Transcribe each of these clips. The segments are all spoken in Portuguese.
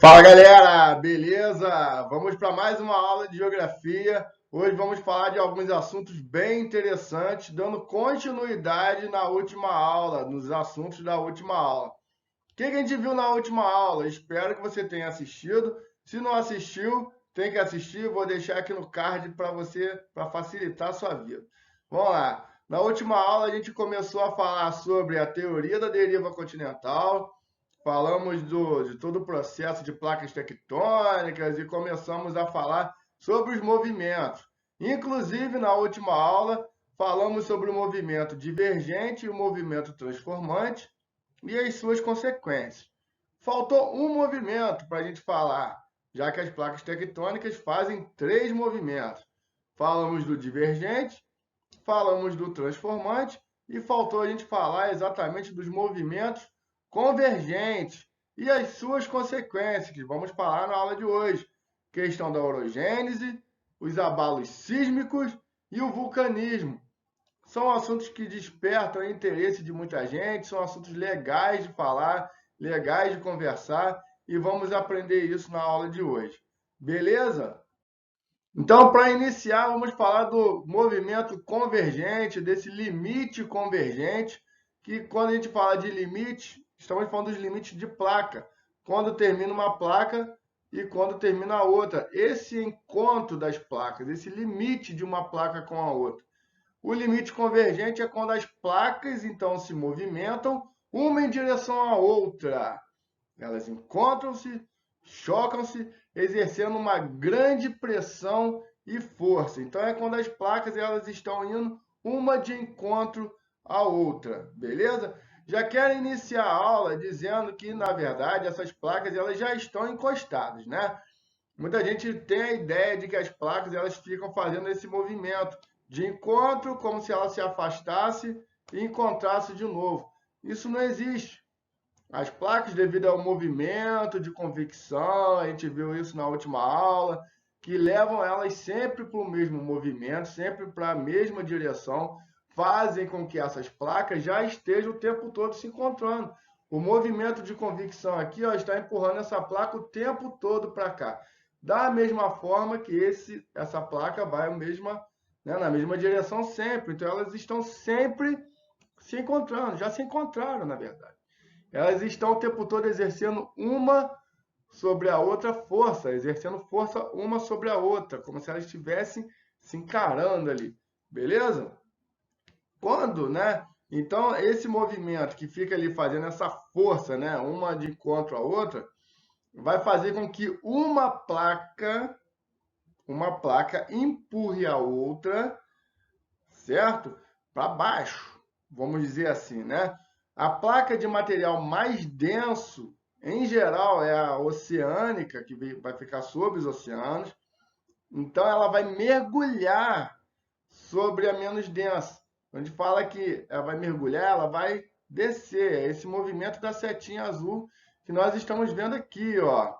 Fala galera, beleza? Vamos para mais uma aula de geografia. Hoje vamos falar de alguns assuntos bem interessantes, dando continuidade na última aula, nos assuntos da última aula. O que a gente viu na última aula? Espero que você tenha assistido. Se não assistiu, tem que assistir. Vou deixar aqui no card para você, para facilitar a sua vida. Vamos lá. Na última aula a gente começou a falar sobre a teoria da deriva continental. Falamos de todo o processo de placas tectônicas e começamos a falar sobre os movimentos. Inclusive, na última aula, falamos sobre o movimento divergente e o movimento transformante e as suas consequências. Faltou um movimento para a gente falar, já que as placas tectônicas fazem três movimentos. Falamos do divergente, falamos do transformante e faltou a gente falar exatamente dos movimentos convergentes e as suas consequências, que vamos falar na aula de hoje. Questão da orogênese, os abalos sísmicos e o vulcanismo. São assuntos que despertam o interesse de muita gente, são assuntos legais de falar, legais de conversar e vamos aprender isso na aula de hoje. Beleza? Então, para iniciar, vamos falar do movimento convergente, desse limite convergente, que quando a gente fala de limite, estamos falando dos limites de placa, quando termina uma placa e quando termina a outra. Esse encontro das placas, esse limite de uma placa com a outra. O limite convergente é quando as placas, então, se movimentam uma em direção à outra. Elas encontram-se, chocam-se, exercendo uma grande pressão e força. Então é quando as placas elas estão indo uma de encontro à outra, beleza? Já quero iniciar a aula dizendo que, na verdade, essas placas elas já estão encostadas, né? Muita gente tem a ideia de que as placas elas ficam fazendo esse movimento de encontro, como se ela se afastasse e encontrasse de novo. Isso não existe. As placas, devido ao movimento de convecção, a gente viu isso na última aula, que levam elas sempre para o mesmo movimento, sempre para a mesma direção, fazem com que essas placas já estejam o tempo todo se encontrando. O movimento de convecção aqui ó, está empurrando essa placa o tempo todo para cá. Da mesma forma que essa placa vai na mesma direção sempre. Então, elas estão sempre se encontrando, já se encontraram, na verdade. Elas estão o tempo todo exercendo uma sobre a outra força, exercendo força uma sobre a outra, como se elas estivessem se encarando ali, beleza? Quando, né? Então, esse movimento que fica ali fazendo essa força, né, uma de encontro à outra, vai fazer com que uma placa empurre a outra, certo? Para baixo, vamos dizer assim, né? A placa de material mais denso, em geral, é a oceânica, que vai ficar sobre os oceanos. Então, ela vai mergulhar sobre a menos densa. A gente fala que ela vai mergulhar, ela vai descer. É esse movimento da setinha azul que nós estamos vendo aqui, ó.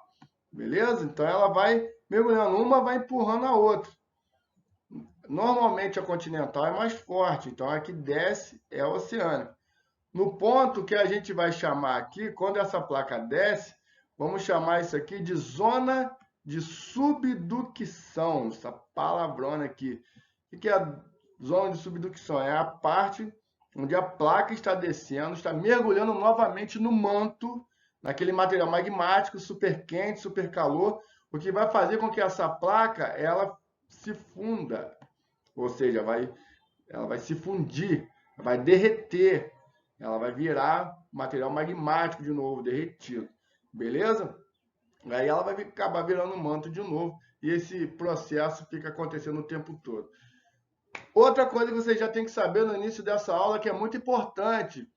Beleza? Então, ela vai mergulhando. Uma vai empurrando a outra. Normalmente, a continental é mais forte. Então, a que desce é a oceânica. No ponto que a gente vai chamar aqui, quando essa placa desce, vamos chamar isso aqui de zona de subducção, essa palavrona aqui. O que é a zona de subducção? É a parte onde a placa está descendo, está mergulhando novamente no manto, naquele material magmático, super quente, super calor, o que vai fazer com que essa placa ela se funda, ou seja, ela vai se fundir, vai derreter, ela vai virar material magmático de novo, derretido. Beleza? Aí ela vai acabar virando manto de novo e esse processo fica acontecendo o tempo todo. Outra coisa que você já tem que saber no início dessa aula que é muito importante: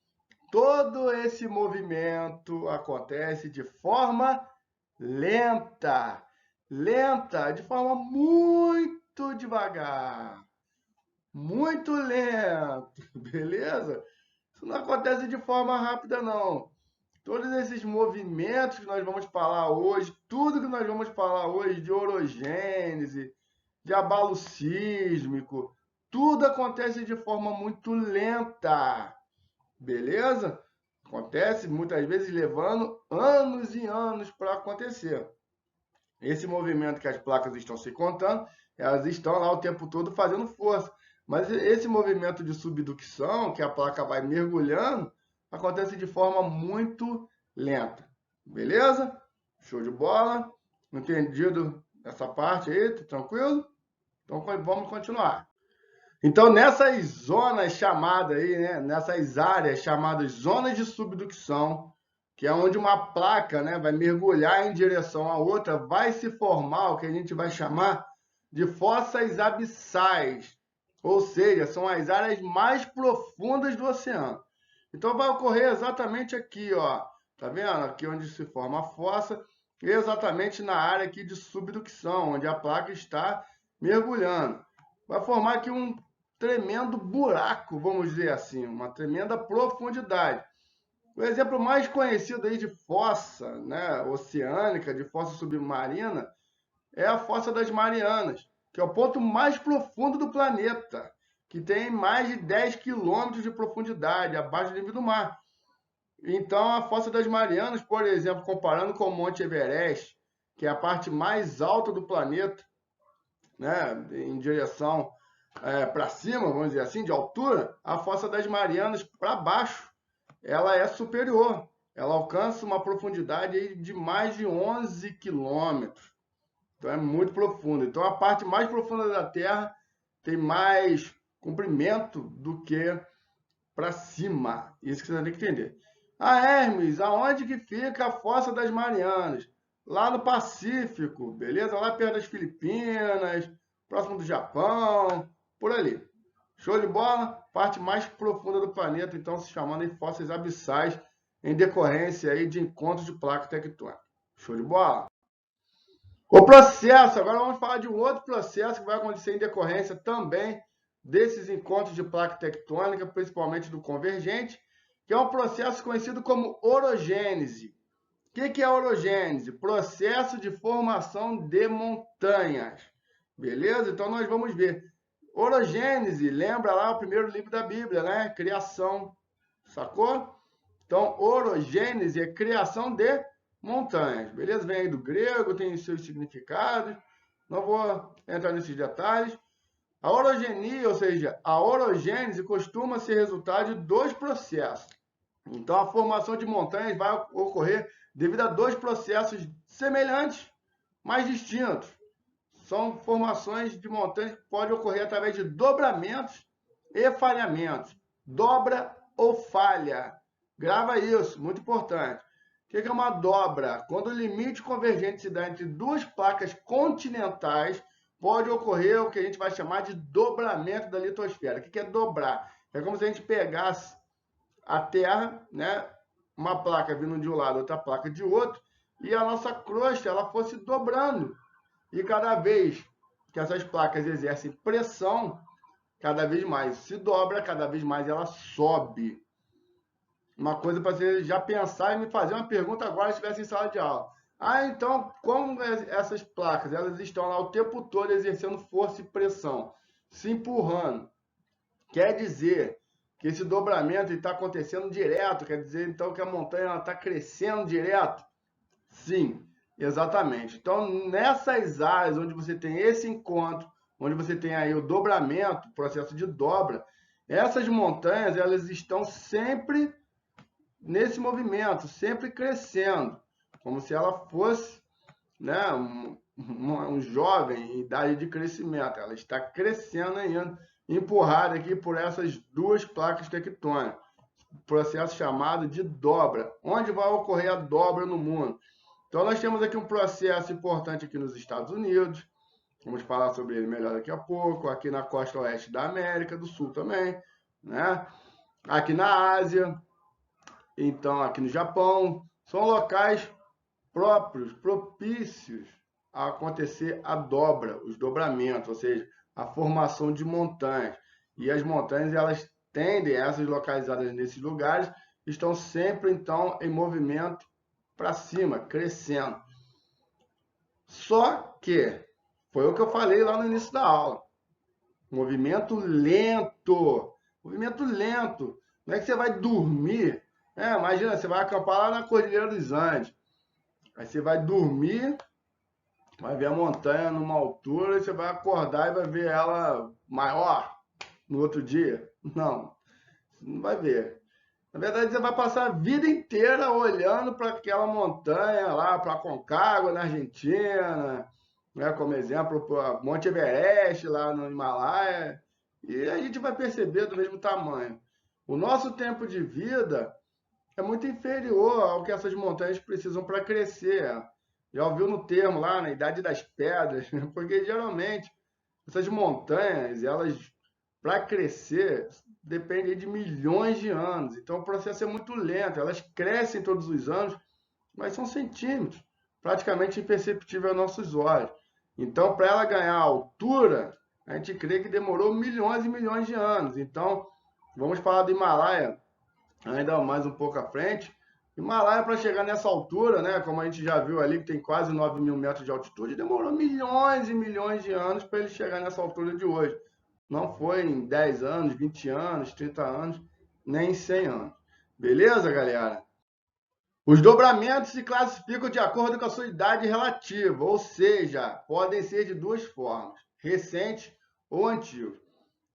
todo esse movimento acontece de forma lenta, lenta, de forma muito devagar, muito lento, beleza? Isso não acontece de forma rápida, não. Todos esses movimentos que nós vamos falar hoje, tudo que nós vamos falar hoje de orogênese, de abalo sísmico, tudo acontece de forma muito lenta, beleza? Acontece muitas vezes levando anos e anos para acontecer. Esse movimento que as placas estão se contando, elas estão lá o tempo todo fazendo força. Mas esse movimento de subducção, que a placa vai mergulhando, acontece de forma muito lenta. Beleza? Show de bola? Entendido essa parte aí? Tá tranquilo? Então vamos continuar. Então, nessas zonas chamadas aí, né, nessas áreas chamadas zonas de subducção, que é onde uma placa, né, vai mergulhar em direção à outra, vai se formar o que a gente vai chamar de fossas abissais, ou seja, são as áreas mais profundas do oceano. Então, vai ocorrer exatamente aqui, ó, tá vendo? Aqui onde se forma a fossa, exatamente na área aqui de subducção, onde a placa está mergulhando. Vai formar aqui um tremendo buraco, vamos dizer assim, uma tremenda profundidade. O exemplo mais conhecido aí de fossa, né, oceânica, de fossa submarina, é a Fossa das Marianas, que é o ponto mais profundo do planeta, que tem mais de 10 quilômetros de profundidade, abaixo do nível do mar. Então, a Fossa das Marianas, por exemplo, comparando com o Monte Everest, que é a parte mais alta do planeta, né, em direção para cima, vamos dizer assim, de altura, a Fossa das Marianas para baixo, ela é superior. Ela alcança uma profundidade aí de mais de 11 quilômetros. Então é muito profundo. Então a parte mais profunda da Terra tem mais comprimento do que para cima. Isso que você tem que entender. Hermes, aonde que fica a Fossa das Marianas? Lá no Pacífico, beleza? Lá perto das Filipinas, próximo do Japão, por ali. Show de bola? Parte mais profunda do planeta, então se chamando de fossas abissais, em decorrência aí de encontros de placa tectônica. Show de bola? O processo, agora vamos falar de um outro processo que vai acontecer em decorrência também desses encontros de placa tectônica, principalmente do convergente, que é um processo conhecido como orogênese. O que é a orogênese? Processo de formação de montanhas. Beleza? Então nós vamos ver. Orogênese, lembra lá o primeiro livro da Bíblia, né? Criação. Sacou? Então, orogênese é criação de montanhas. Beleza? Vem aí do grego, tem seus significados. Não vou entrar nesses detalhes. A orogenia, ou seja, a orogênese costuma ser resultado de dois processos. Então, a formação de montanhas vai ocorrer devido a dois processos semelhantes, mas distintos. São formações de montanhas que podem ocorrer através de dobramentos e falhamentos. Dobra ou falha. Grava isso, muito importante. O que é uma dobra? Quando o limite convergente se dá entre duas placas continentais, pode ocorrer o que a gente vai chamar de dobramento da litosfera. O que é dobrar? É como se a gente pegasse a Terra, né, uma placa vindo de um lado, outra placa de outro, e a nossa crosta ela fosse dobrando. E cada vez que essas placas exercem pressão, cada vez mais se dobra, cada vez mais ela sobe. Uma coisa para você já pensar e me fazer uma pergunta agora se estivesse em sala de aula. Então, como essas placas elas estão lá o tempo todo exercendo força e pressão, se empurrando, quer dizer que esse dobramento está acontecendo direto, quer dizer então que a montanha está crescendo direto? Sim, exatamente. Então, nessas áreas onde você tem esse encontro, onde você tem aí o dobramento, o processo de dobra, essas montanhas elas estão sempre nesse movimento, sempre crescendo, como se ela fosse, né, um jovem em idade de crescimento. Ela está crescendo ainda, empurrada aqui por essas duas placas tectônicas. Processo chamado de dobra. Onde vai ocorrer a dobra no mundo? Então, nós temos aqui um processo importante aqui nos Estados Unidos. Vamos falar sobre ele melhor daqui a pouco. Aqui na costa oeste da América do Sul também, né? Aqui na Ásia, então aqui no Japão. São locais próprios, propícios a acontecer a dobra, os dobramentos, ou seja, a formação de montanhas. E as montanhas, elas tendem, essas localizadas nesses lugares, estão sempre, então, em movimento para cima, crescendo. Só que, foi o que eu falei lá no início da aula, movimento lento. Movimento lento. Não é que você vai dormir Imagina, você vai acampar lá na Cordilheira dos Andes. Aí você vai dormir, vai ver a montanha numa altura, e você vai acordar e vai ver ela maior no outro dia. Não, não vai ver. Na verdade, você vai passar a vida inteira olhando para aquela montanha lá, para Aconcagua, na Argentina, né, como exemplo, para Monte Everest, lá no Himalaia, e a gente vai perceber do mesmo tamanho. O nosso tempo de vida é muito inferior ao que essas montanhas precisam para crescer. Já ouviu no termo lá, na Idade das Pedras, porque geralmente essas montanhas, elas, para crescer, dependem de milhões de anos. Então o processo é muito lento. Elas crescem todos os anos, mas são centímetros, praticamente imperceptível aos nossos olhos. Então, para ela ganhar altura, a gente crê que demorou milhões e milhões de anos. Então, vamos falar do Himalaia ainda mais um pouco à frente. Himalaia, para chegar nessa altura, né, como a gente já viu ali, que tem quase 9.000 metros de altitude, demorou milhões e milhões de anos para ele chegar nessa altura de hoje. Não foi em 10 anos, 20 anos, 30 anos, nem em 100 anos. Beleza, galera? Os dobramentos se classificam de acordo com a sua idade relativa, ou seja, podem ser de duas formas, recentes ou antigos.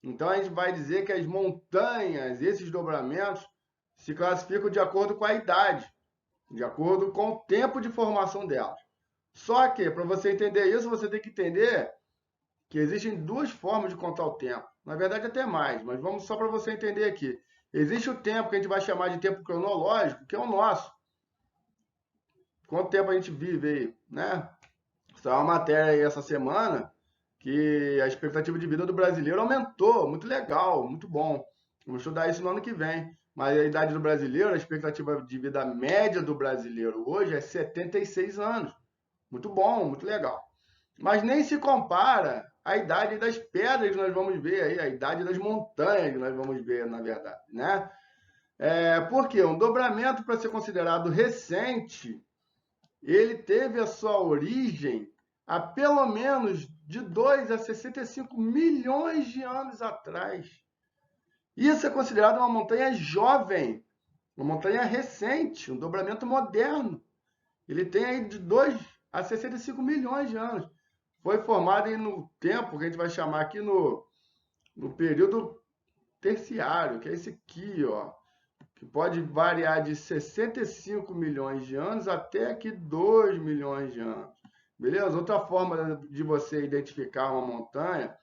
Então a gente vai dizer que as montanhas, esses dobramentos, se classificam de acordo com a idade, de acordo com o tempo de formação delas. Só que, para você entender isso, você tem que entender que existem duas formas de contar o tempo. Na verdade, até mais, mas vamos só para você entender aqui. Existe o tempo que a gente vai chamar de tempo cronológico, que é o nosso. Quanto tempo a gente vive aí, né? Saiu uma matéria aí essa semana que a expectativa de vida do brasileiro aumentou. Muito legal, muito bom. Vamos estudar isso no ano que vem. Mas a idade do brasileiro, a expectativa de vida média do brasileiro hoje é 76 anos. Muito bom, muito legal. Mas nem se compara à idade das pedras que nós vamos ver aí, a idade das montanhas que nós vamos ver, na verdade, né? Porque um dobramento, para ser considerado recente, ele teve a sua origem há pelo menos de 2 a 65 milhões de anos atrás. Isso é considerado uma montanha jovem, uma montanha recente, um dobramento moderno. Ele tem aí de 2 a 65 milhões de anos. Foi formado no tempo que a gente vai chamar aqui no período terciário, que é esse aqui, ó, que pode variar de 65 milhões de anos até aqui 2 milhões de anos. Beleza? Outra forma de você identificar uma montanha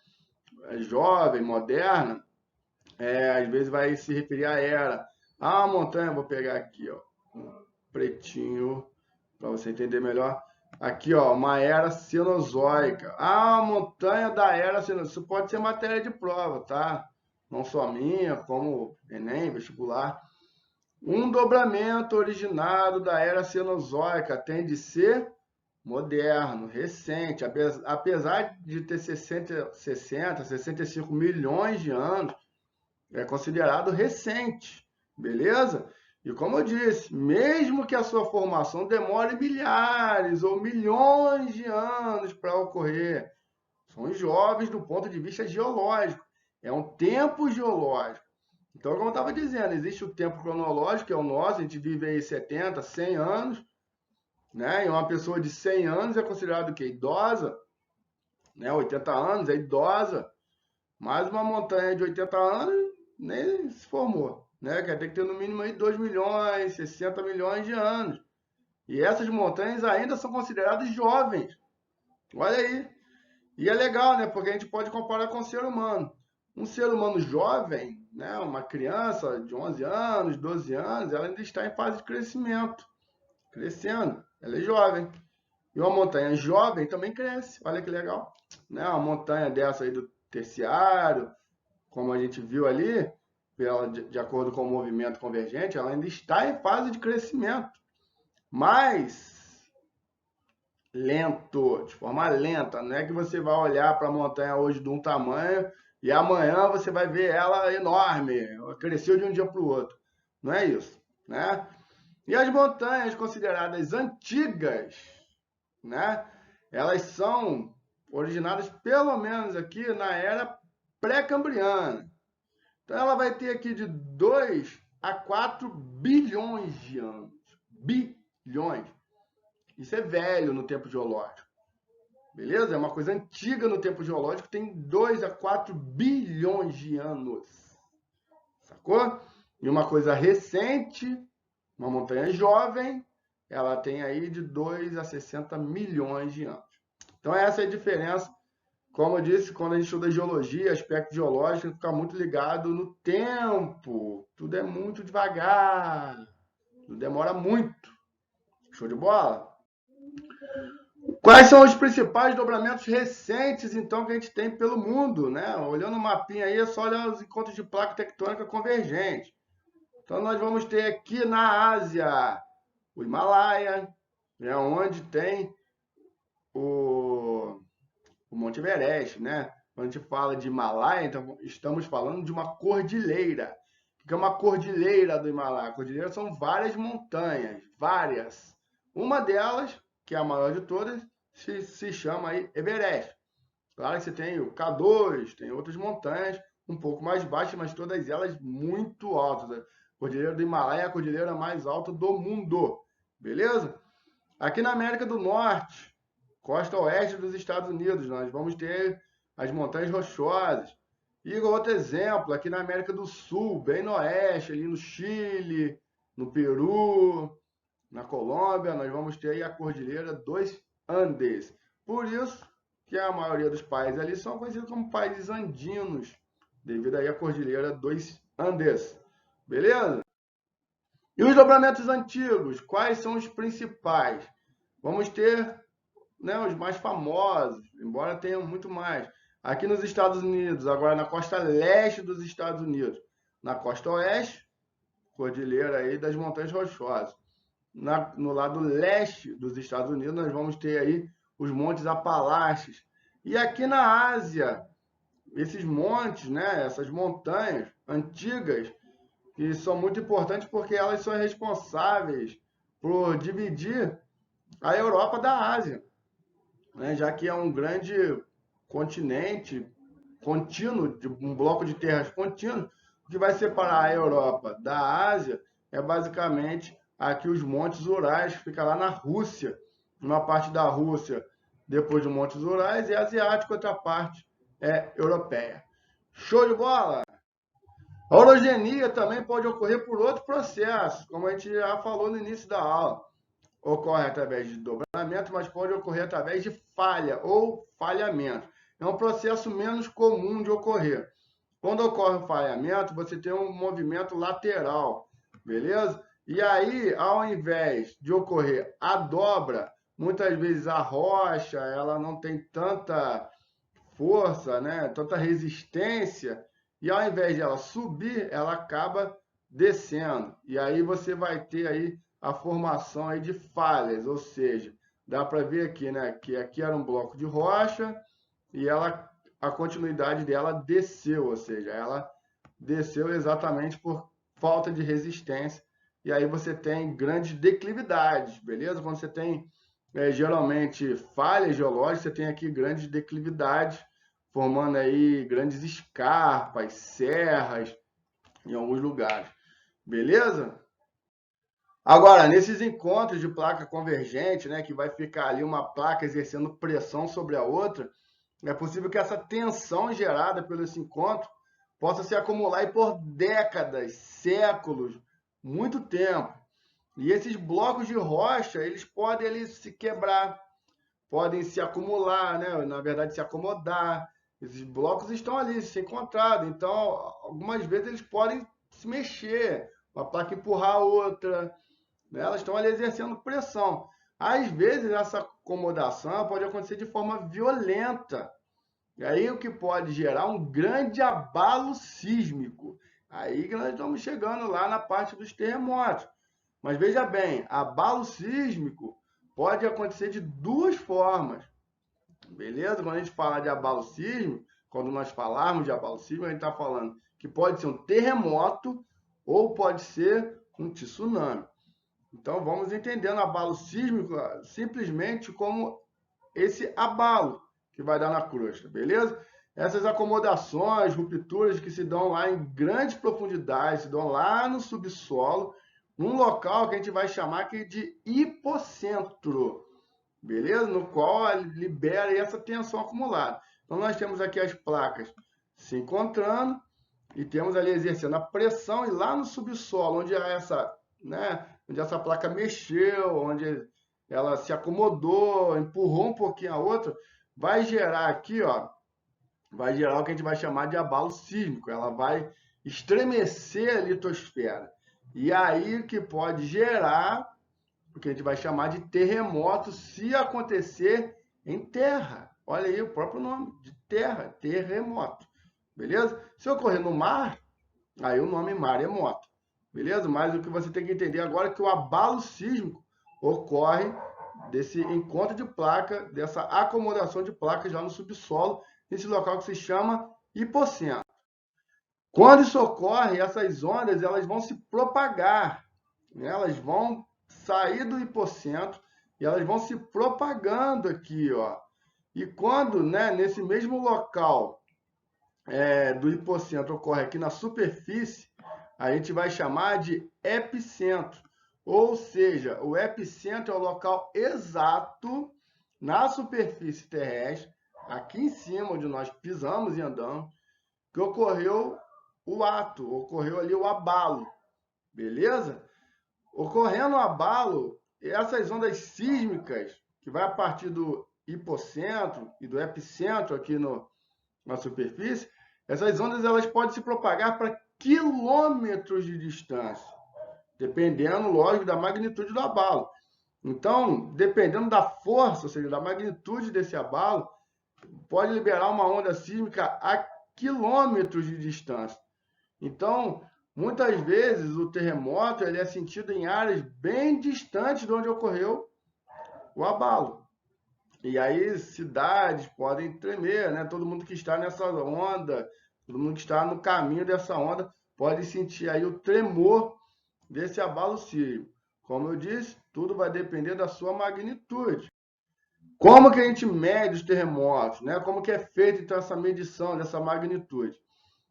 jovem, moderna, às vezes vai se referir à era. Ah, a montanha, vou pegar aqui, ó, um pretinho, para você entender melhor. Aqui, ó, uma era cenozoica. Ah, a montanha da era cenozoica. Isso pode ser matéria de prova, tá? Não só minha, como Enem, vestibular. Um dobramento originado da era cenozoica tem de ser moderno, recente, apesar de ter 65 milhões de anos, é considerado recente, beleza? E como eu disse, mesmo que a sua formação demore milhares ou milhões de anos para ocorrer, são jovens do ponto de vista geológico, é um tempo geológico. Então, como eu estava dizendo, existe o tempo cronológico, que é o nosso, a gente vive aí 70, 100 anos, né? E uma pessoa de 100 anos é considerada o quê? Idosa, né? 80 anos é idosa, mas uma montanha de 80 anos nem se formou, né? Quer ter que ter no mínimo aí 2 milhões, 60 milhões de anos. E essas montanhas ainda são consideradas jovens. Olha aí. E é legal, né? Porque a gente pode comparar com o ser humano. Um ser humano jovem, né? Uma criança de 11 anos, 12 anos, ela ainda está em fase de crescimento, crescendo. Ela é jovem. E uma montanha jovem também cresce. Olha que legal. Né? Uma montanha dessa aí do terciário, como a gente viu ali, de acordo com o movimento convergente, ela ainda está em fase de crescimento. Mas lento, de forma lenta. Não é que você vai olhar para a montanha hoje de um tamanho e amanhã você vai ver ela enorme, cresceu de um dia para o outro. Não é isso, né? E as montanhas consideradas antigas, né? Elas são originadas pelo menos aqui na era pré-cambriana. Então ela vai ter aqui de 2 a 4 bilhões de anos. Bilhões. Isso é velho no tempo geológico. Beleza? É uma coisa antiga no tempo geológico, tem 2 a 4 bilhões de anos. Sacou? E uma coisa recente, uma montanha jovem, ela tem aí de 2 a 60 milhões de anos. Então essa é a diferença. Como eu disse, quando a gente estuda geologia, aspecto geológico, fica muito ligado no tempo. Tudo é muito devagar. Tudo demora muito. Show de bola? Quais são os principais dobramentos recentes, então, que a gente tem pelo mundo, né? Olhando o mapinha aí, é só olhar os encontros de placa tectônica convergente. Então, nós vamos ter aqui na Ásia o Himalaia, né, onde tem o Monte Everest, né? Quando a gente fala de Himalaia, então estamos falando de uma cordilheira. O que é uma cordilheira do Himalaia? Cordilheira são várias montanhas, várias. Uma delas, que é a maior de todas, se chama aí Everest. Claro que você tem o K2, tem outras montanhas um pouco mais baixas, mas todas elas muito altas. A Cordilheira do Himalaia é a cordilheira mais alta do mundo. Beleza? Aqui na América do Norte, costa oeste dos Estados Unidos, nós vamos ter as Montanhas Rochosas. E outro exemplo, aqui na América do Sul, bem no oeste, ali no Chile, no Peru, na Colômbia, nós vamos ter aí a Cordilheira dos Andes. Por isso que a maioria dos países ali são conhecidos como países andinos, devido aí à Cordilheira dos Andes. Beleza? E os dobramentos antigos, quais são os principais? Vamos ter, né, os mais famosos, embora tenham muito mais. Aqui nos Estados Unidos, agora na costa leste dos Estados Unidos. Na costa oeste, cordilheira aí das Montanhas Rochosas. No lado leste dos Estados Unidos, nós vamos ter aí os Montes Apalaches. E aqui na Ásia, esses montes, né, essas montanhas antigas, que são muito importantes porque elas são responsáveis por dividir a Europa da Ásia, né, já que é um grande continente contínuo, um bloco de terras contínuo. O que vai separar a Europa da Ásia é basicamente aqui os Montes Urais, que fica lá na Rússia. Uma parte da Rússia, depois dos Montes Urais, é asiático, outra parte é europeia. Show de bola? A orogenia também pode ocorrer por outro processo, como a gente já falou no início da aula. Ocorre através de dobramento, mas pode ocorrer através de falha ou falhamento. É um processo menos comum de ocorrer. Quando ocorre o falhamento, você tem um movimento lateral, beleza? E aí, ao invés de ocorrer a dobra, muitas vezes a rocha ela não tem tanta força, né? Tanta resistência, e ao invés de ela subir, ela acaba descendo. E aí você vai ter aí a formação aí de falhas, ou seja, dá para ver aqui, né, que aqui era um bloco de rocha e ela, a continuidade dela desceu, ou seja, ela desceu exatamente por falta de resistência. E aí você tem grandes declividades, beleza? Quando você tem geralmente falhas geológicas, você tem aqui grandes declividades, formando aí grandes escarpas, serras em alguns lugares, beleza? Agora, nesses encontros de placa convergente, né, que vai ficar ali uma placa exercendo pressão sobre a outra, é possível que essa tensão gerada pelo esse encontro possa se acumular aí por décadas, séculos, muito tempo. E esses blocos de rocha, eles podem ali se quebrar, podem se acumular, né? Na verdade, se acomodar. Esses blocos estão ali, se encontrados. Então, algumas vezes eles podem se mexer, uma placa empurrar a outra, né? Elas estão ali exercendo pressão. Às vezes, essa acomodação pode acontecer de forma violenta. E aí o que pode gerar um grande abalo sísmico. Aí que nós estamos chegando lá na parte dos terremotos. Mas veja bem, abalo sísmico pode acontecer de duas formas. Beleza? Quando a gente fala de abalo sísmico, quando nós falarmos de abalo sísmico, a gente está falando que pode ser um terremoto ou pode ser um tsunami. Então vamos entendendo abalo sísmico simplesmente como esse abalo que vai dar na crosta, beleza? essas acomodações, rupturas que se dão lá em grandes profundidades, se dão lá no subsolo, num local que a gente vai chamar aqui de hipocentro, beleza? No qual libera essa tensão acumulada. Então, nós temos aqui as placas se encontrando e temos ali exercendo a pressão, e lá no subsolo, onde essa, né, onde essa placa mexeu, onde ela se acomodou, empurrou um pouquinho a outra, vai gerar aqui, ó, vai gerar o que a gente vai chamar de abalo sísmico. Ela vai estremecer a litosfera. E aí que pode gerar o que a gente vai chamar de terremoto se acontecer em terra. Olha aí o próprio nome, de terra, terremoto. Beleza? Se ocorrer no mar, aí o nome maremoto. Beleza? Mas o que você tem que entender agora é que o abalo sísmico ocorre desse encontro de placa, dessa acomodação de placas lá no subsolo, nesse local que se chama hipocentro. Quando isso ocorre, essas ondas elas vão se propagar, né? Elas vão sair do hipocentro e elas vão se propagando aqui, ó. E quando, né, nesse mesmo local do hipocentro ocorre aqui na superfície, a gente vai chamar de epicentro. Ou seja, o epicentro é o local exato na superfície terrestre, aqui em cima, onde nós pisamos e andamos, que ocorreu o ato, ocorreu ali o abalo, beleza? Ocorrendo o abalo, essas ondas sísmicas, que vai a partir do hipocentro e do epicentro aqui na superfície, essas ondas elas podem se propagar para quilômetros de distância, dependendo, lógico, da magnitude do abalo. Então, dependendo da força, ou seja, da magnitude desse abalo, pode liberar uma onda sísmica a quilômetros de distância. Então, muitas vezes o terremoto ele é sentido em áreas bem distantes de onde ocorreu o abalo. E aí cidades podem tremer, né? Todo mundo que está nessa onda, todo mundo que está no caminho dessa onda, pode sentir aí o tremor desse abalo sísmico. Como eu disse, tudo vai depender da sua magnitude. Como que a gente mede os terremotos, né? Como que é feita então essa medição dessa magnitude?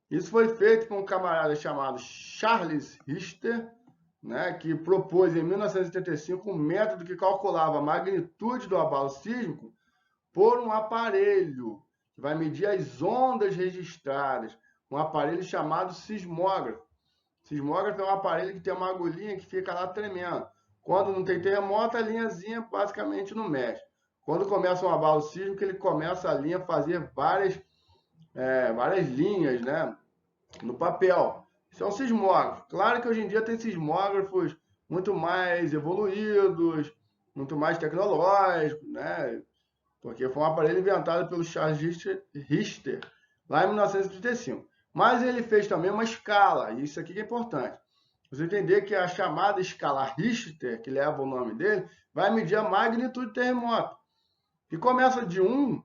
Isso foi feito por um camarada chamado Charles Richter, né, que propôs em 1985 um método que calculava a magnitude do abalo sísmico por um aparelho que vai medir as ondas registradas, um aparelho chamado sismógrafo. Sismógrafo é um aparelho que tem uma agulhinha que fica lá tremendo. Quando não tem terremoto, a linhazinha basicamente não mexe. Quando começa um abalo sísmico, ele começa a linha a fazer várias linhas, né, no papel. Isso é um sismógrafo. Claro que hoje em dia tem sismógrafos muito mais evoluídos, muito mais tecnológicos, né? Porque foi um aparelho inventado pelo Charles Richter lá em 1935. Mas ele fez também uma escala, e isso aqui que é importante. Você entender que a chamada escala Richter, que leva o nome dele, vai medir a magnitude do terremoto. E começa de 1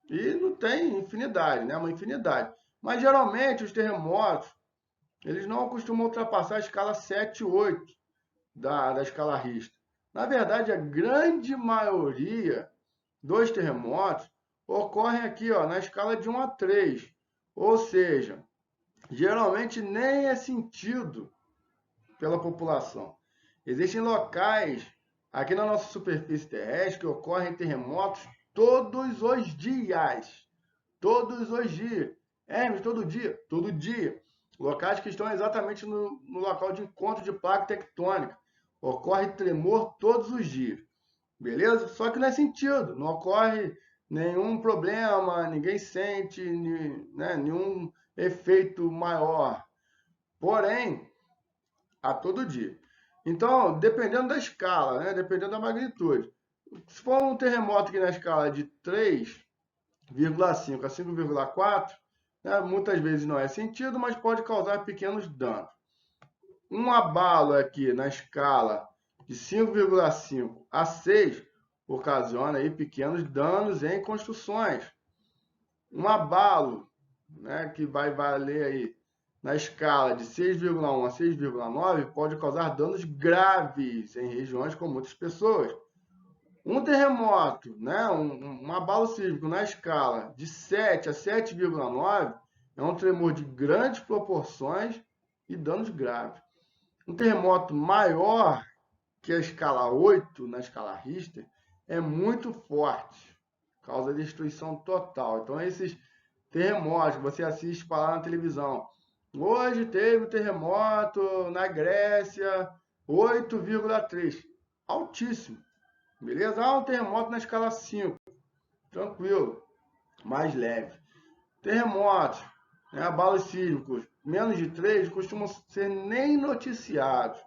e não tem infinidade, né? Uma infinidade. Mas geralmente os terremotos, eles não costumam ultrapassar a escala 7 e 8 da escala Richter. Na verdade, a grande maioria dos terremotos ocorrem aqui, ó, na escala de 1 a 3. Ou seja, geralmente nem é sentido pela população. Existem locais aqui na nossa superfície terrestre que ocorrem terremotos todos os dias. Todos os dias. Hermes, todo dia? Todo dia. Locais que estão exatamente no local de encontro de placa tectônica. Ocorre tremor todos os dias. Beleza? Só que não é sentido. Não ocorre nenhum problema, ninguém sente, né, nenhum efeito maior. Porém, a todo dia. Então, dependendo da escala, né, dependendo da magnitude. Se for um terremoto aqui na escala de 3,5 a 5,4, né, muitas vezes não é sentido, mas pode causar pequenos danos. Um abalo aqui na escala de 5,5 a 6 ocasiona aí pequenos danos em construções. Um abalo, né, que vai valer aí na escala de 6,1 a 6,9 pode causar danos graves em regiões com muitas pessoas. Um terremoto, né, um abalo sísmico na escala de 7 a 7,9 é um tremor de grandes proporções e danos graves. Um terremoto maior que a escala 8, na escala Richter, é muito forte, causa destruição total. Então, esses terremotos que você assiste falar na televisão. Hoje teve um terremoto na Grécia, 8,3. Altíssimo. Beleza? Um terremoto na escala 5. Tranquilo. Mais leve. Terremotos, né, abalos sísmicos, menos de 3 costumam ser nem noticiados,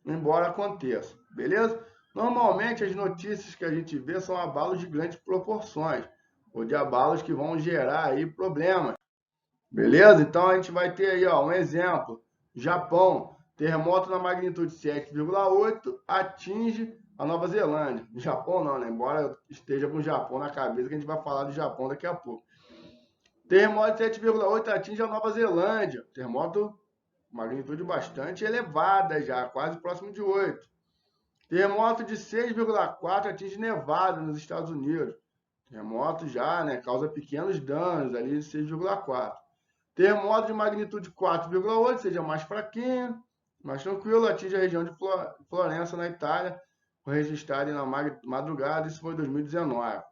embora aconteça. Beleza? Normalmente as notícias que a gente vê são abalos de grandes proporções, ou de abalos que vão gerar aí problemas. Beleza? Então a gente vai ter aí, ó, um exemplo. Japão, terremoto na magnitude 7,8 atinge a Nova Zelândia. Japão não, né? Embora eu esteja com o Japão na cabeça, que a gente vai falar do Japão daqui a pouco. Terremoto de 7,8 atinge a Nova Zelândia. Terremoto magnitude bastante elevada já, quase próximo de 8. Terremoto de 6,4 atinge Nevada, nos Estados Unidos. Terremoto já, né, causa pequenos danos ali de 6,4. Terremoto de magnitude 4,8, seja mais fraquinho, mais tranquilo, atinge a região de Florença, na Itália, foi registrado na madrugada, isso foi em 2019.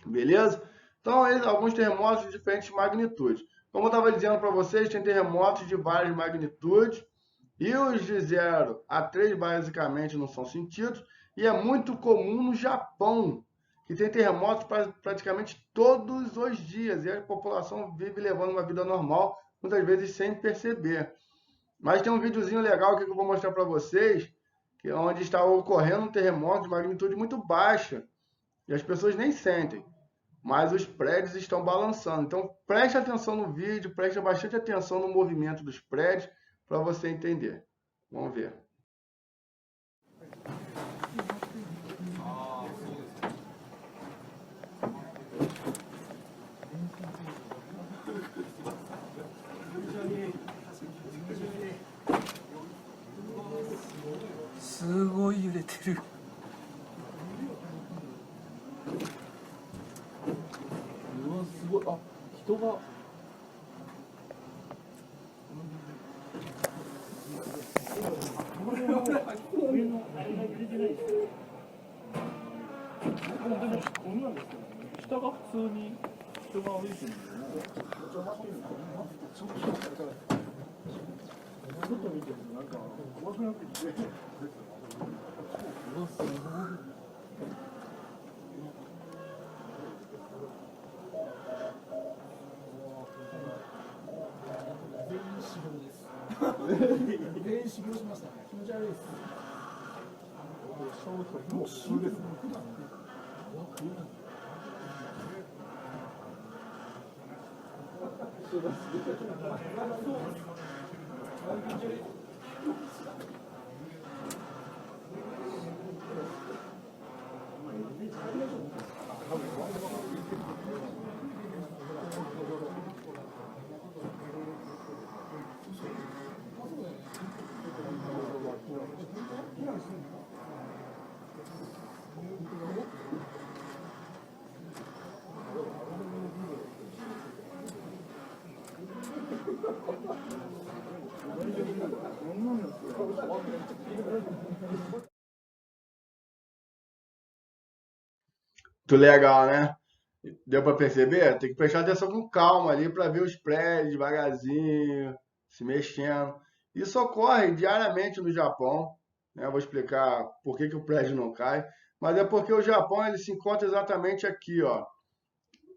Beleza? Então, alguns terremotos de diferentes magnitudes. Como eu estava dizendo para vocês, tem terremotos de várias magnitudes, e os de 0 a 3 basicamente não são sentidos, e é muito comum no Japão, que tem terremotos praticamente todos os dias, e a população vive levando uma vida normal, muitas vezes sem perceber. Mas tem um videozinho legal aqui que eu vou mostrar para vocês, que é onde está ocorrendo um terremoto de magnitude muito baixa, e as pessoas nem sentem, mas os prédios estão balançando. Então preste atenção no vídeo, preste bastante atenção no movimento dos prédios, para você entender. Vamos ver. Muito legal, né? Deu para perceber? Tem que prestar atenção com calma ali para ver os prédios devagarzinho, se mexendo. Isso ocorre diariamente no Japão, né? Eu vou explicar por que o prédio não cai, mas é porque o Japão ele se encontra exatamente aqui, ó,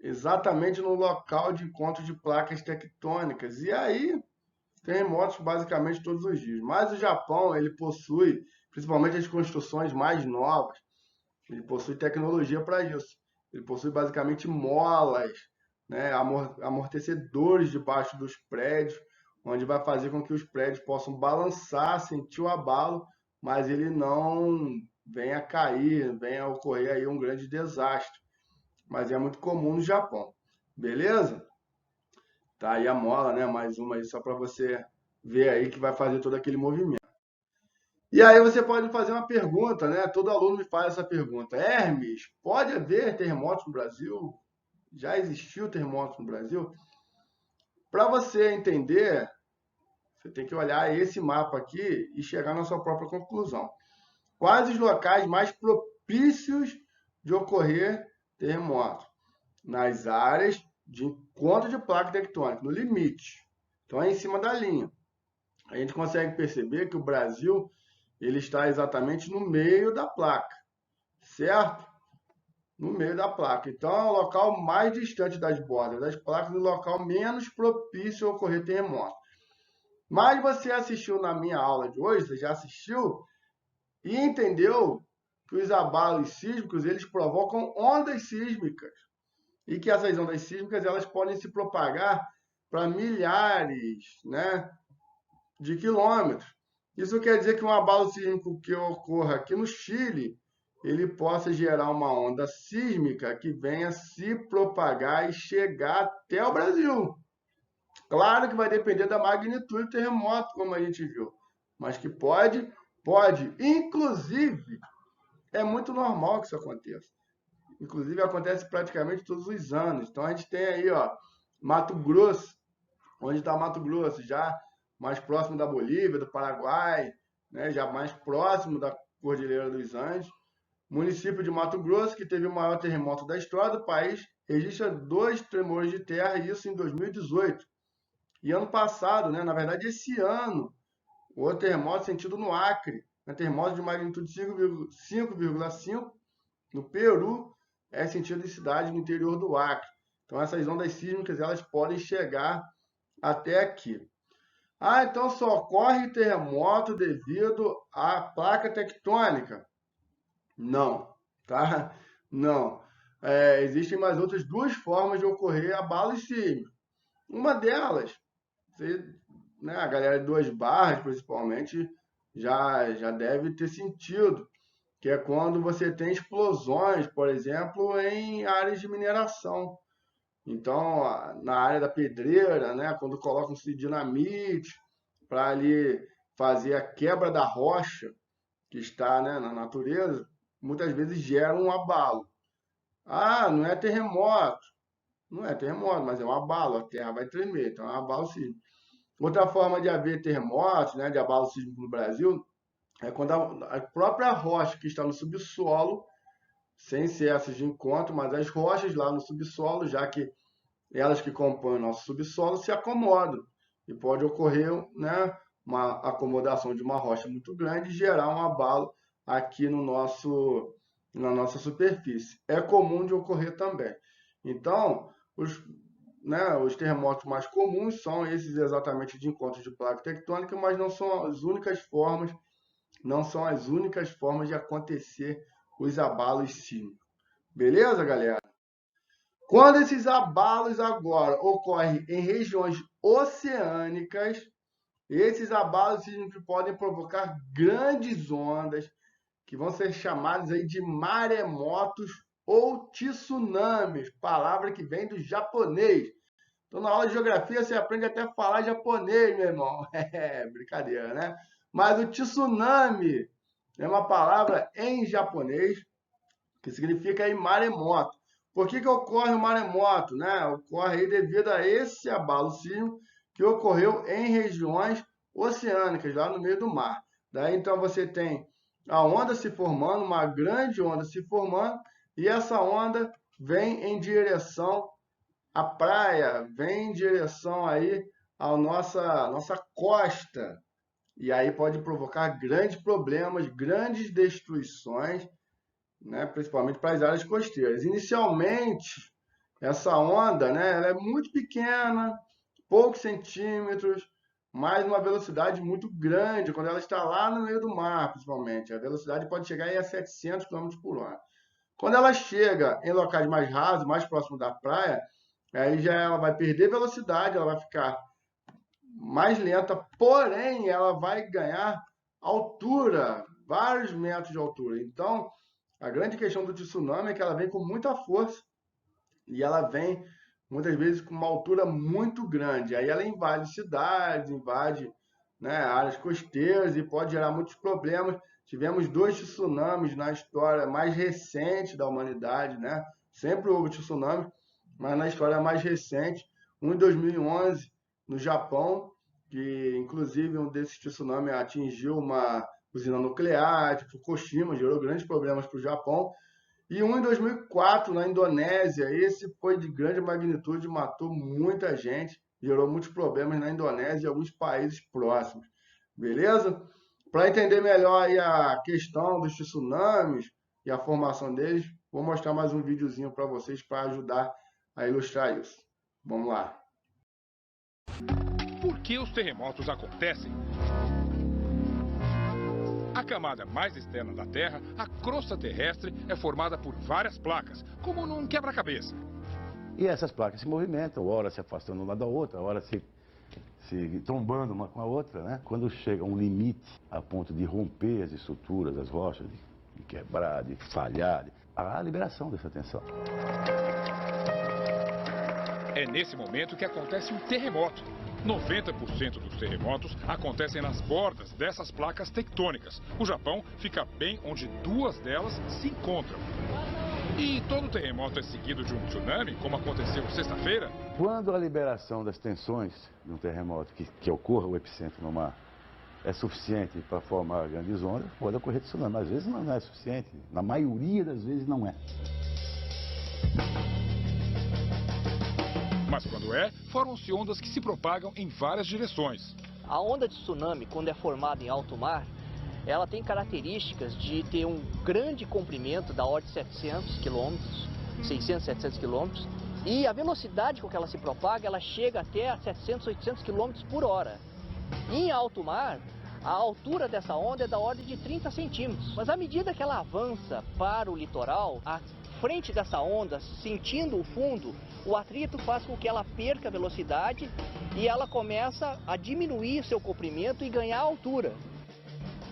exatamente no local de encontro de placas tectônicas. E aí terremotos basicamente todos os dias. Mas o Japão ele possui, principalmente as construções mais novas, ele possui tecnologia para isso. Ele possui basicamente molas, né, amortecedores debaixo dos prédios, onde vai fazer com que os prédios possam balançar, sentir o abalo, mas ele não venha a cair, venha a ocorrer aí um grande desastre. Mas é muito comum no Japão. Beleza? Tá aí a mola, né? Mais uma aí só para você ver aí que vai fazer todo aquele movimento. E aí você pode fazer uma pergunta, né? Todo aluno me faz essa pergunta. Hermes, pode haver terremotos no Brasil? Já existiu terremoto no Brasil? Para você entender, você tem que olhar esse mapa aqui e chegar na sua própria conclusão. Quais os locais mais propícios de ocorrer terremoto? Nas áreas de encontro de placa tectônica, no limite. Então é em cima da linha. A gente consegue perceber que o Brasil ele está exatamente no meio da placa, certo? No meio da placa. Então é o local mais distante das bordas das placas, o local menos propício a ocorrer terremoto. Mas você assistiu na minha aula de hoje, você já assistiu e entendeu que os abalos sísmicos eles provocam ondas sísmicas e que essas ondas sísmicas elas podem se propagar para milhares, né, de quilômetros. Isso quer dizer que um abalo sísmico que ocorra aqui no Chile, ele possa gerar uma onda sísmica que venha se propagar e chegar até o Brasil. Claro que vai depender da magnitude do terremoto, como a gente viu, mas que pode, pode. Inclusive, é muito normal que isso aconteça. Inclusive, acontece praticamente todos os anos. Então, a gente tem aí, ó, Mato Grosso, onde está Mato Grosso, já mais próximo da Bolívia, do Paraguai, né, já mais próximo da Cordilheira dos Andes. Município de Mato Grosso, que teve o maior terremoto da história do país, registra 2 tremores de terra, e isso em 2018. E ano passado, né, na verdade esse ano, o outro terremoto sentido no Acre, um terremoto de magnitude 5,5 no Peru, é sentido em cidade no interior do Acre. Então essas ondas sísmicas elas podem chegar até aqui. Ah, então só ocorre terremoto devido à placa tectônica? Não, tá? Não. Existem mais outras duas formas de ocorrer abalos sísmicos. Uma delas, você, né, a galera de Duas Barras, principalmente, já deve ter sentido, que é quando você tem explosões, por exemplo, em áreas de mineração. Então, na área da pedreira, né, quando colocam-se dinamite para ali fazer a quebra da rocha que está, né, na natureza, muitas vezes gera um abalo. Ah, não é terremoto. Não é terremoto, mas é um abalo, a terra vai tremer, então é um abalo sísmico. Outra forma de haver terremotos, né, de abalo sísmico no Brasil, é quando a própria rocha que está no subsolo, sem ser essas de encontro, mas as rochas lá no subsolo, já que elas que compõem o nosso subsolo, se acomodam. E pode ocorrer, né, uma acomodação de uma rocha muito grande e gerar um abalo aqui no na nossa superfície. É comum de ocorrer também. Então, os terremotos mais comuns são esses exatamente de encontro de placa tectônica, mas não são as únicas formas, não são as únicas formas de acontecer os abalos sísmicos. Beleza, galera? Quando esses abalos agora ocorrem em regiões oceânicas, esses abalos sísmicos podem provocar grandes ondas, que vão ser chamados aí de maremotos ou tsunamis, palavra que vem do japonês. Então, na aula de geografia, você aprende até a falar japonês, meu irmão. É, brincadeira, né? Mas o tsunami é uma palavra em japonês que significa aí maremoto. Por que ocorre o maremoto? Né? Ocorre aí devido a esse abalo sísmico que ocorreu em regiões oceânicas, lá no meio do mar. Daí então você tem a onda se formando, uma grande onda se formando, e essa onda vem em direção à praia, vem em direção aí à nossa costa. E aí pode provocar grandes problemas, grandes destruições, né, principalmente para as áreas costeiras. Inicialmente, essa onda, né, ela é muito pequena, poucos centímetros, mas uma velocidade muito grande, quando ela está lá no meio do mar, principalmente. A velocidade pode chegar aí a 700 km por hora. Quando ela chega em locais mais rasos, mais próximos da praia, aí já ela vai perder velocidade, ela vai ficar mais lenta, porém ela vai ganhar altura, vários metros de altura. Então, a grande questão do tsunami é que ela vem com muita força e ela vem muitas vezes com uma altura muito grande. Aí ela invade cidades, invade né, áreas costeiras e pode gerar muitos problemas. Tivemos 2 tsunamis na história mais recente da humanidade, né? Sempre houve tsunami, mas na história mais recente, um em 2011 no Japão, que inclusive um desses tsunamis atingiu uma usina nuclear de Fukushima, gerou grandes problemas para o Japão. E um em 2004 na Indonésia, esse foi de grande magnitude, matou muita gente, gerou muitos problemas na Indonésia e alguns países próximos. Beleza? Para entender melhor aí a questão dos tsunamis e a formação deles, vou mostrar mais um videozinho para vocês para ajudar a ilustrar isso. Vamos lá. Por que os terremotos acontecem? A camada mais externa da Terra, a crosta terrestre, é formada por várias placas, como num quebra-cabeça. E essas placas se movimentam, ora se afastando uma da outra, ora se trombando uma com a outra, né? Quando chega a um limite a ponto de romper as estruturas, as rochas, de quebrar, de falhar, há a liberação dessa tensão. É nesse momento que acontece um terremoto. 90% dos terremotos acontecem nas bordas dessas placas tectônicas. O Japão fica bem onde 2 delas se encontram. E todo terremoto é seguido de um tsunami, como aconteceu sexta-feira? Quando a liberação das tensões de um terremoto que ocorra o epicentro no mar é suficiente para formar grandes ondas, pode ocorrer tsunami. Às vezes não é suficiente, na maioria das vezes não é. Mas quando é, formam-se ondas que se propagam em várias direções. A onda de tsunami, quando é formada em alto mar, ela tem características de ter um grande comprimento da ordem de 700 km, 600, 700 km, e a velocidade com que ela se propaga, ela chega até 700, 800 km por hora. Em alto mar, a altura dessa onda é da ordem de 30 centímetros, mas à medida que ela avança para o litoral, a frente dessa onda, sentindo o fundo, o atrito faz com que ela perca a velocidade e ela começa a diminuir seu comprimento e ganhar altura.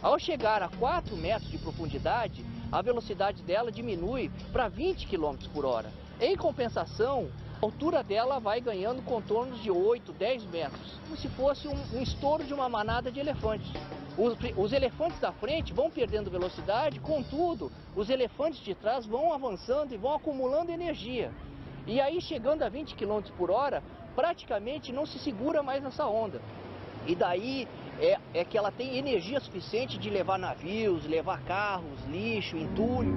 Ao chegar a 4 metros de profundidade, a velocidade dela diminui para 20 km por hora. Em compensação, a altura dela vai ganhando contornos de 8, 10 metros, como se fosse um estouro de uma manada de elefantes. Os elefantes da frente vão perdendo velocidade, contudo, os elefantes de trás vão avançando e vão acumulando energia. E aí, chegando a 20 km por hora, praticamente não se segura mais nessa onda. E daí é que ela tem energia suficiente de levar navios, levar carros, lixo, entulho.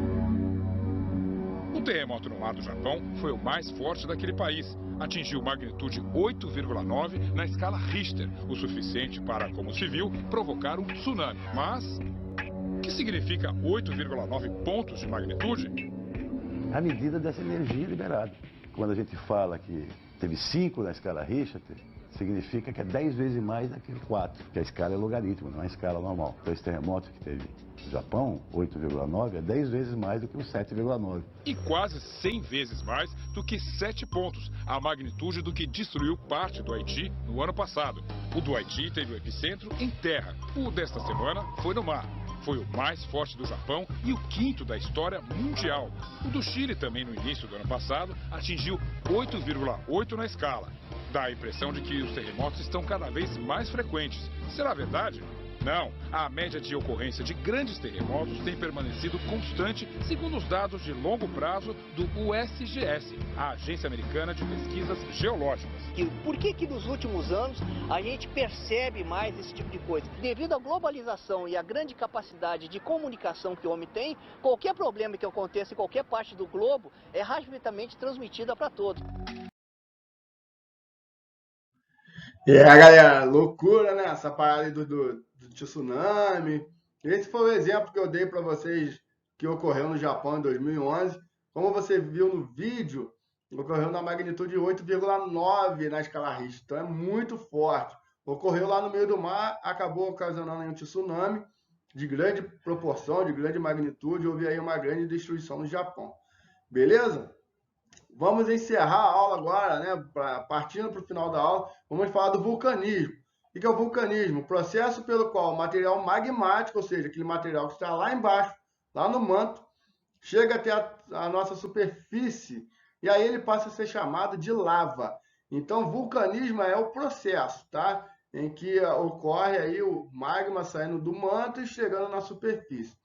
O terremoto no mar do Japão foi o mais forte daquele país. Atingiu magnitude 8,9 na escala Richter, o suficiente para, como se viu, provocar um tsunami. Mas, o que significa 8,9 pontos de magnitude? A medida dessa energia liberada. Quando a gente fala que teve 5 na escala Richter, significa que é 10 vezes mais daquele 4, que a escala é logaritmo, não é escala normal. Então esse terremoto que teve no Japão, 8,9, é 10 vezes mais do que o 7,9. E quase 100 vezes mais do que 7 pontos, a magnitude do que destruiu parte do Haiti no ano passado. O do Haiti teve o epicentro em terra, o desta semana foi no mar. Foi o mais forte do Japão e o 5º da história mundial. O do Chile, também no início do ano passado, atingiu 8,8 na escala. Dá a impressão de que os terremotos estão cada vez mais frequentes. Será verdade? Não. A média de ocorrência de grandes terremotos tem permanecido constante, segundo os dados de longo prazo do USGS, a Agência Americana de Pesquisas Geológicas. Por que nos últimos anos a gente percebe mais esse tipo de coisa? Devido à globalização e à grande capacidade de comunicação que o homem tem, qualquer problema que aconteça em qualquer parte do globo é rapidamente transmitida para todos. Galera, loucura, né? Essa parada aí do tsunami. Esse foi o exemplo que eu dei para vocês que ocorreu no Japão em 2011. Como você viu no vídeo, ocorreu na magnitude 8,9 na escala Richter. Então é muito forte. Ocorreu lá no meio do mar, acabou ocasionando um tsunami de grande proporção, de grande magnitude. Houve aí uma grande destruição no Japão. Beleza? Vamos encerrar a aula agora, né? Partindo para o final da aula, vamos falar do vulcanismo. O que é o vulcanismo? O processo pelo qual o material magmático, ou seja, aquele material que está lá embaixo, lá no manto, chega até a nossa superfície e aí ele passa a ser chamado de lava. Então, vulcanismo é o processo, tá? em que ocorre aí o magma saindo do manto e chegando na superfície.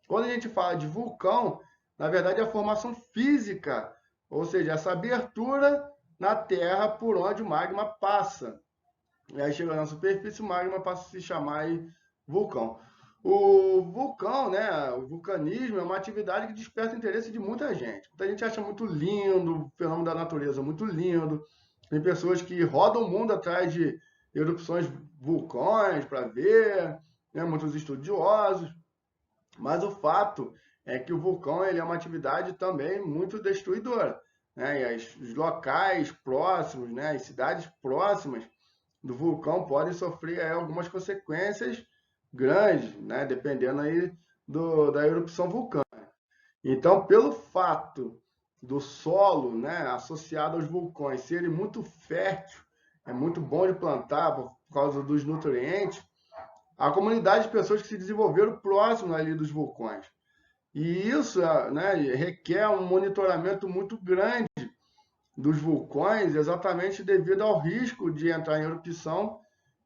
Quando a gente fala de vulcão, na verdade é a formação física, ou seja, essa abertura na Terra por onde o magma passa. E aí chega na superfície, o magma passa a se chamar aí vulcão. O vulcão, né, o vulcanismo é uma atividade que desperta o interesse de muita gente. Muita gente acha muito lindo, o fenômeno da natureza muito lindo. Tem pessoas que rodam o mundo atrás de erupções vulcões para ver, né, muitos estudiosos. Mas o fato é que o vulcão ele é uma atividade também muito destruidora, né? E os locais próximos, né, as cidades próximas do vulcão podem sofrer aí algumas consequências grandes, né, dependendo aí da erupção vulcânica. Então, pelo fato do solo, né, associado aos vulcões serem muito fértil, é muito bom de plantar por causa dos nutrientes, a comunidade de pessoas que se desenvolveram próximo ali dos vulcões. E isso, né, requer um monitoramento muito grande dos vulcões, exatamente devido ao risco de entrar em erupção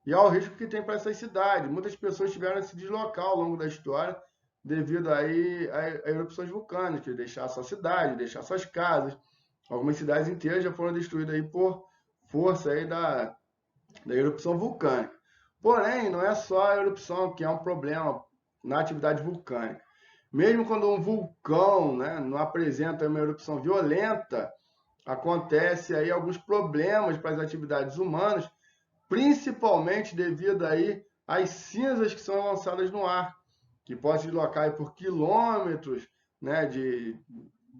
e ao risco que tem para essas cidades. Muitas pessoas tiveram que se deslocar ao longo da história devido aí a erupções vulcânicas, deixar sua cidade, deixar suas casas. Algumas cidades inteiras já foram destruídas aí por força aí da erupção vulcânica. Porém, não é só a erupção que é um problema na atividade vulcânica. Mesmo quando um vulcão, né, não apresenta uma erupção violenta, acontece aí alguns problemas para as atividades humanas, principalmente devido aí às cinzas que são lançadas no ar, que podem se deslocar aí por quilômetros, né, de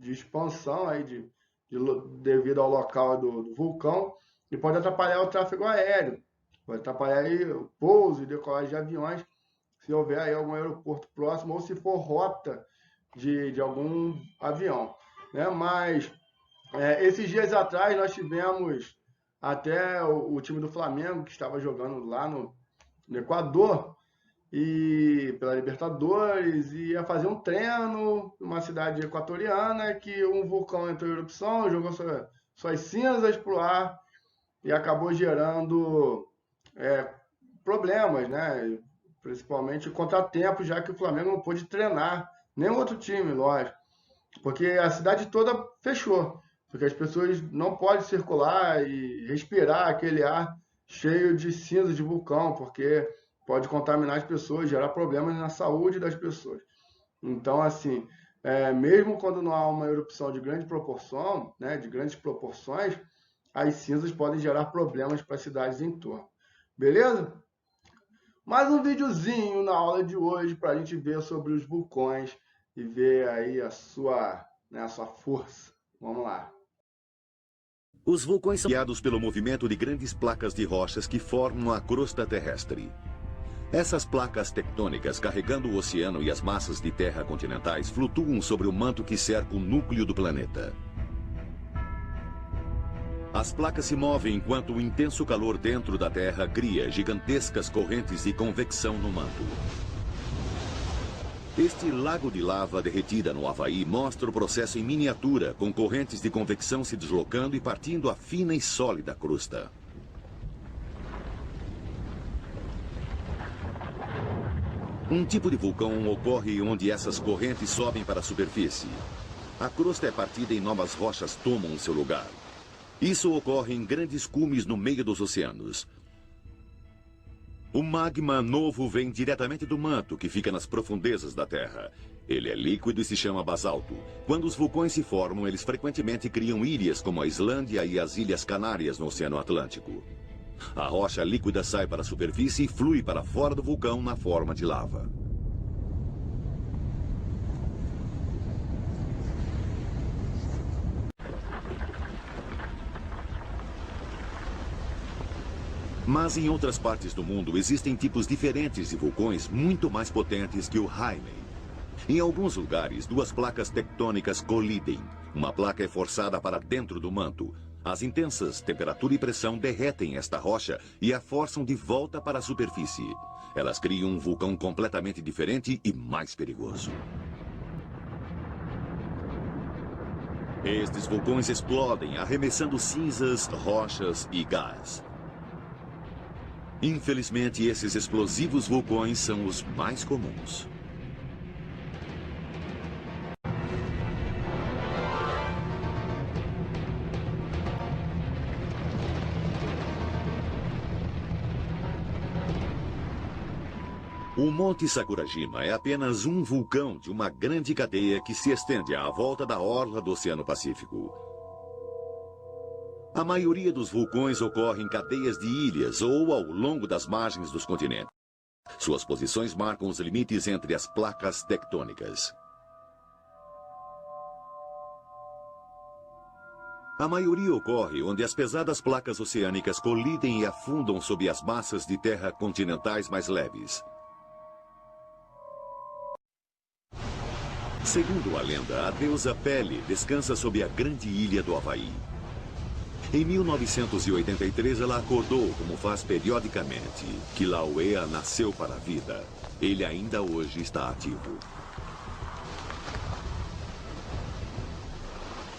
expansão aí devido ao local do vulcão, e pode atrapalhar o tráfego aéreo, pode atrapalhar aí o pouso e decolagem de aviões, se houver aí algum aeroporto próximo ou se for rota de algum avião, né? Mas esses dias atrás nós tivemos até o time do Flamengo que estava jogando lá no Equador e pela Libertadores e ia fazer um treino numa cidade equatoriana que um vulcão entrou em erupção, jogou suas cinzas para o ar e acabou gerando problemas, né? Principalmente contratempos, já que o Flamengo não pôde treinar, nem outro time, lógico, porque a cidade toda fechou, porque as pessoas não podem circular e respirar aquele ar cheio de cinza de vulcão, porque pode contaminar as pessoas, gerar problemas na saúde das pessoas. Então, assim, mesmo quando não há uma erupção de grande proporção, né, de grandes proporções, as cinzas podem gerar problemas para as cidades em torno. Beleza? Mais um videozinho na aula de hoje para a gente ver sobre os vulcões e ver aí a sua força. Vamos lá. Os vulcões são guiados pelo movimento de grandes placas de rochas que formam a crosta terrestre. Essas placas tectônicas, carregando o oceano e as massas de terra continentais, flutuam sobre o manto que cerca o núcleo do planeta. As placas se movem enquanto o intenso calor dentro da Terra cria gigantescas correntes de convecção no manto. Este lago de lava derretida no Havaí mostra o processo em miniatura, com correntes de convecção se deslocando e partindo a fina e sólida crosta. Um tipo de vulcão ocorre onde essas correntes sobem para a superfície. A crosta é partida e novas rochas tomam seu lugar. Isso ocorre em grandes cumes no meio dos oceanos. O magma novo vem diretamente do manto, que fica nas profundezas da Terra. Ele é líquido e se chama basalto. Quando os vulcões se formam, eles frequentemente criam ilhas como a Islândia e as Ilhas Canárias no Oceano Atlântico. A rocha líquida sai para a superfície e flui para fora do vulcão na forma de lava. Mas em outras partes do mundo existem tipos diferentes de vulcões muito mais potentes que o Jaime. Em alguns lugares, duas placas tectônicas colidem. Uma placa é forçada para dentro do manto. As intensas temperatura e pressão derretem esta rocha e a forçam de volta para a superfície. Elas criam um vulcão completamente diferente e mais perigoso. Estes vulcões explodem, arremessando cinzas, rochas e gás. Infelizmente, esses explosivos vulcões são os mais comuns. O Monte Sakurajima é apenas um vulcão de uma grande cadeia que se estende à volta da orla do Oceano Pacífico. A maioria dos vulcões ocorre em cadeias de ilhas ou ao longo das margens dos continentes. Suas posições marcam os limites entre as placas tectônicas. A maioria ocorre onde as pesadas placas oceânicas colidem e afundam sob as massas de terra continentais mais leves. Segundo a lenda, a deusa Pele descansa sob a grande ilha do Havaí. Em 1983, ela acordou, como faz periodicamente. Kilauea nasceu para a vida. Ele ainda hoje está ativo.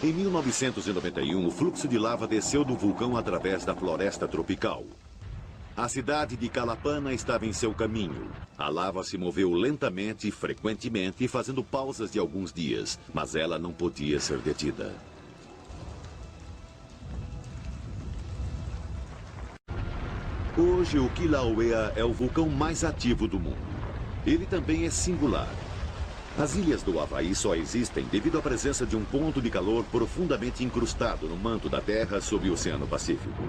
Em 1991, o fluxo de lava desceu do vulcão através da floresta tropical. A cidade de Calapana estava em seu caminho. A lava se moveu lentamente e frequentemente, fazendo pausas de alguns dias, mas ela não podia ser detida. Hoje, o Kilauea é o vulcão mais ativo do mundo. Ele também é singular. As ilhas do Havaí só existem devido à presença de um ponto de calor profundamente incrustado no manto da Terra sob o Oceano Pacífico.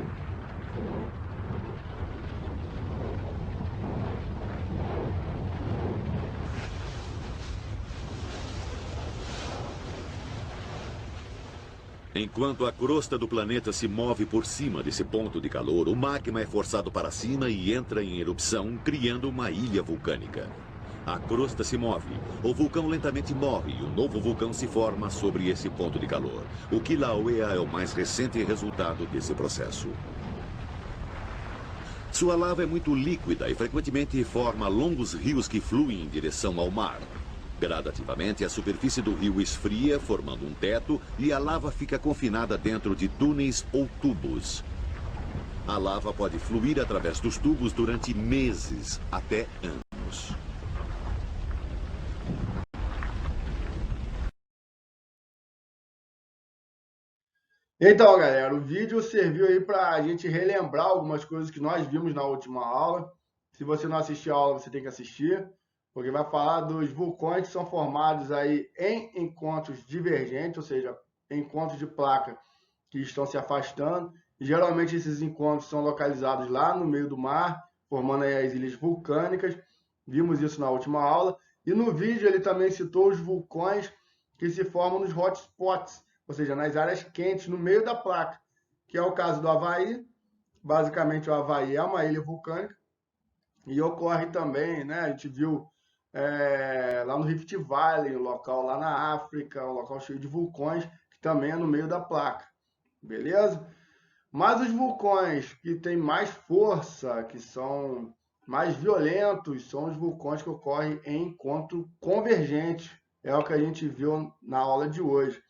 Enquanto a crosta do planeta se move por cima desse ponto de calor, o magma é forçado para cima e entra em erupção, criando uma ilha vulcânica. A crosta se move, o vulcão lentamente morre e um novo vulcão se forma sobre esse ponto de calor. O Kilauea é o mais recente resultado desse processo. Sua lava é muito líquida e frequentemente forma longos rios que fluem em direção ao mar. Gradativamente, a superfície do rio esfria, formando um teto, e a lava fica confinada dentro de túneis ou tubos. A lava pode fluir através dos tubos durante meses, até anos. Então, galera, o vídeo serviu aí para a gente relembrar algumas coisas que nós vimos na última aula. Se você não assistiu a aula, você tem que assistir, porque vai falar dos vulcões que são formados aí em encontros divergentes, ou seja, encontros de placa que estão se afastando. E, geralmente esses encontros são localizados lá no meio do mar, formando aí as ilhas vulcânicas. Vimos isso na última aula. E no vídeo ele também citou os vulcões que se formam nos hotspots, ou seja, nas áreas quentes, no meio da placa, que é o caso do Havaí. Basicamente, o Havaí é uma ilha vulcânica e ocorre também, né? A gente viu lá no Rift Valley, um local lá na África, um local cheio de vulcões, que também é no meio da placa, beleza? Mas os vulcões que têm mais força, que são mais violentos, são os vulcões que ocorrem em encontro convergente. É o que a gente viu na aula de hoje.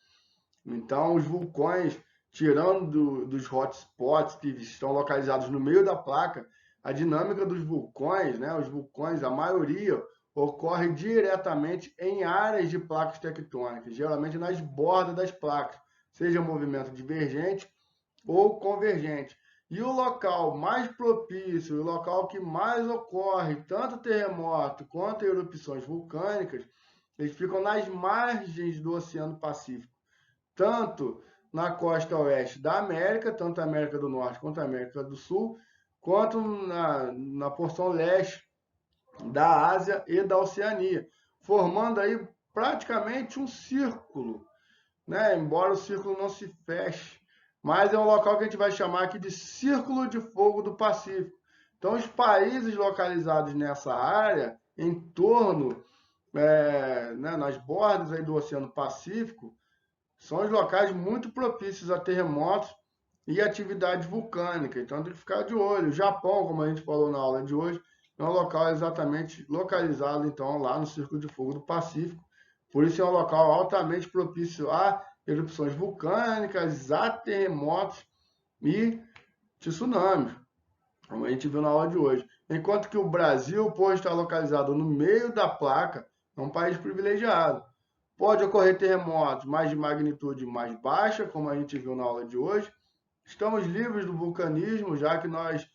Então, os vulcões, tirando dos hotspots que estão localizados no meio da placa, a dinâmica dos vulcões, né, os vulcões, a maioria, ocorre diretamente em áreas de placas tectônicas, geralmente nas bordas das placas, seja movimento divergente ou convergente. E o local mais propício, o local que mais ocorre tanto terremoto quanto erupções vulcânicas, eles ficam nas margens do Oceano Pacífico, tanto na costa oeste da América, tanto a América do Norte quanto a América do Sul, quanto na porção leste da Ásia e da Oceania, formando aí praticamente um círculo, né? Embora o círculo não se feche, mas é um local que a gente vai chamar aqui de Círculo de Fogo do Pacífico. Então, os países localizados nessa área, em torno, né, nas bordas aí do Oceano Pacífico, são os locais muito propícios a terremotos e atividade vulcânica. Então, tem que ficar de olho. O Japão, como a gente falou na aula de hoje, é um local exatamente localizado, então, lá no Círculo de Fogo do Pacífico. Por isso, é um local altamente propício a erupções vulcânicas, a terremotos e tsunamis. como a gente viu na aula de hoje. Enquanto que o Brasil, por estar localizado no meio da placa, é um país privilegiado. Pode ocorrer terremotos, mas de magnitude mais baixa, como a gente viu na aula de hoje. Estamos livres do vulcanismo, já que nós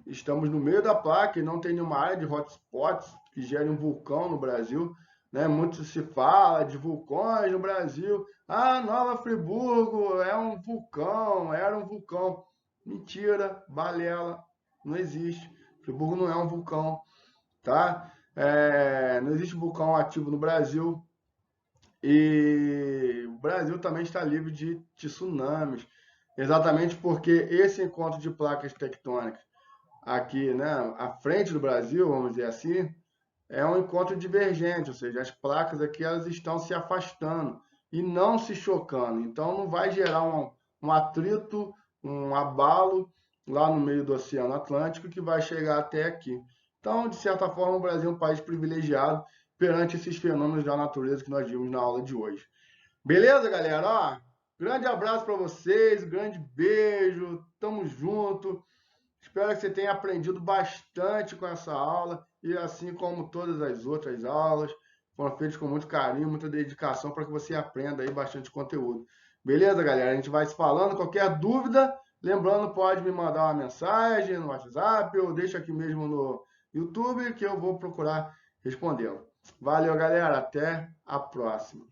estamos no meio da placa e não tem nenhuma área de hotspots que gere um vulcão no Brasil. Né? Muito se fala de vulcões no Brasil. Ah, Nova Friburgo é um vulcão, era um vulcão. Mentira, balela, não existe. Friburgo não é um vulcão, tá? Não existe vulcão ativo no Brasil. E o Brasil também está livre de tsunamis, exatamente porque esse encontro de placas tectônicas aqui, né, à frente do Brasil, vamos dizer assim, é um encontro divergente, ou seja, as placas aqui elas estão se afastando e não se chocando. Então não vai gerar um atrito, um abalo lá no meio do Oceano Atlântico que vai chegar até aqui. Então, de certa forma, o Brasil é um país privilegiado perante esses fenômenos da natureza que nós vimos na aula de hoje. Beleza, galera? Ó, grande abraço para vocês, grande beijo, tamo junto. Espero que você tenha aprendido bastante com essa aula e assim como todas as outras aulas, foram feitas com muito carinho, muita dedicação para que você aprenda aí bastante conteúdo. Beleza, galera? A gente vai se falando. Qualquer dúvida, lembrando, pode me mandar uma mensagem no WhatsApp ou deixa aqui mesmo no YouTube que eu vou procurar respondê-lo. Valeu, galera. Até a próxima.